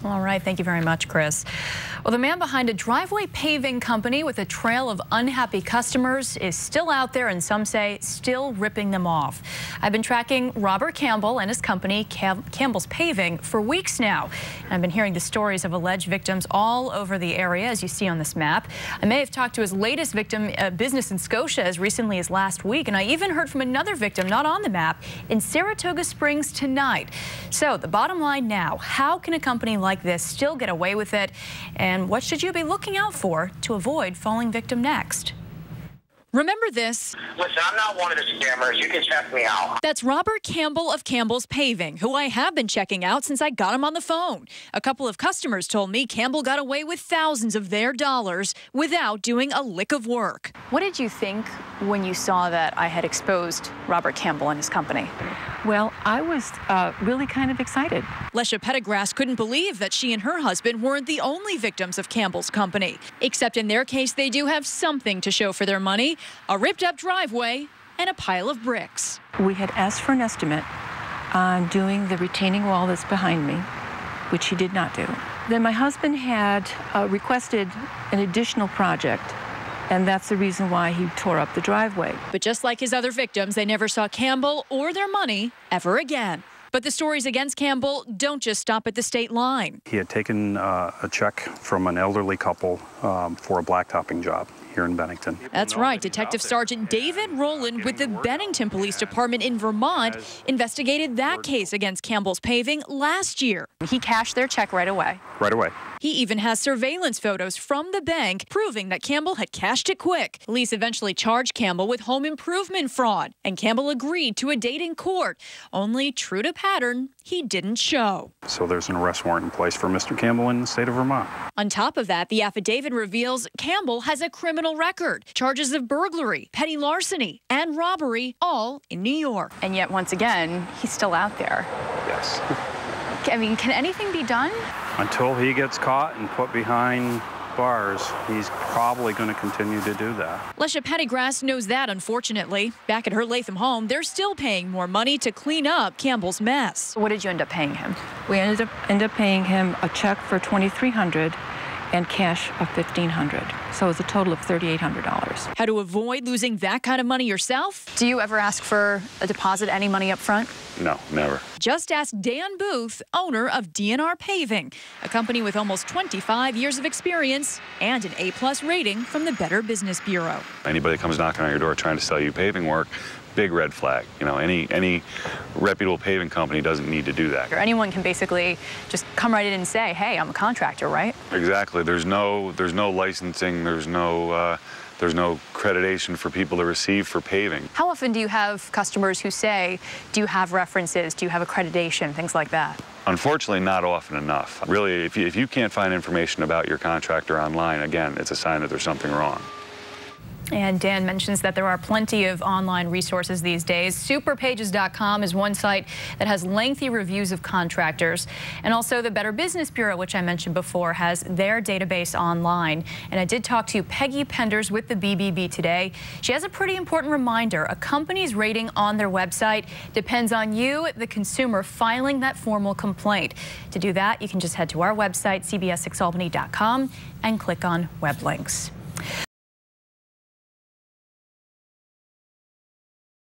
All right, thank you very much, Chris. Well, the man behind a driveway paving company with a trail of unhappy customers is still out there, and some say still ripping them off. I've been tracking Robert Campbell and his company, Campbell's Paving, for weeks now. And I've been hearing the stories of alleged victims all over the area, as you see on this map. I may have talked to his latest victim, a business in Scotia, as recently as last week, and I even heard from another victim not on the map in Saratoga Springs tonight. So the bottom line now, how can a company like this still get away with it? And what should you be looking out for to avoid falling victim next? Remember this. Listen, I'm not one of the scammers. You can check me out. That's Robert Campbell of Campbell's Paving, who I have been checking out since I got him on the phone. A couple of customers told me Campbell got away with thousands of their dollars without doing a lick of work. What did you think when you saw that I had exposed Robert Campbell and his company? Well, I was really kind of excited. Lesha Pettigras couldn't believe that she and her husband weren't the only victims of Campbell's company. Except in their case, they do have something to show for their money: a ripped-up driveway and a pile of bricks. We had asked for an estimate on doing the retaining wall that's behind me, which he did not do. Then my husband had requested an additional project, and that's the reason why he tore up the driveway. But just like his other victims, they never saw Campbell or their money ever again. But the stories against Campbell don't just stop at the state line. He had taken a check from an elderly couple for a blacktopping job here in Bennington. That's right. Detective Sergeant David Rowland with the Bennington Police Department in Vermont investigated that case against Campbell's Paving last year. He cashed their check right away. Right away. He even has surveillance photos from the bank proving that Campbell had cashed it quick. Police eventually charged Campbell with home improvement fraud, and Campbell agreed to a date in court. Only, true to pattern, he didn't show. So there's an arrest warrant in place for Mr. Campbell in the state of Vermont. On top of that, the affidavit reveals Campbell has a criminal record, charges of burglary, petty larceny, and robbery, all in New York. And yet, once again, he's still out there. Yes. I mean, can anything be done? Until he gets caught and put behind bars, he's probably going to continue to do that. Lesha Pettigras knows that, unfortunately. Back at her Latham home, they're still paying more money to clean up Campbell's mess. What did you end up paying him? We ended up paying him a check for $2,300 and cash of $1,500. So it was a total of $3,800. How to avoid losing that kind of money yourself? Do you ever ask for a deposit, any money up front? No, never. Just ask Dan Booth, owner of D&R Paving, a company with almost 25 years of experience and an A+ rating from the Better Business Bureau. Anybody comes knocking on your door trying to sell you paving work, big red flag. You know, any reputable paving company doesn't need to do that. Or anyone can basically just come right in and say, hey, I'm a contractor, right? Exactly. There's no licensing, there's no accreditation for people to receive for paving. How often do you have customers who say, do you have references, do you have accreditation, things like that? Unfortunately, not often enough. Really, if you can't find information about your contractor online, again, it's a sign that there's something wrong. And Dan mentions that there are plenty of online resources these days. Superpages.com is one site that has lengthy reviews of contractors. And also the Better Business Bureau, which I mentioned before, has their database online. And I did talk to Peggy Penders with the BBB today. She has a pretty important reminder. A company's rating on their website depends on you, the consumer, filing that formal complaint. To do that, you can just head to our website, cbs6albany.com, and click on web links.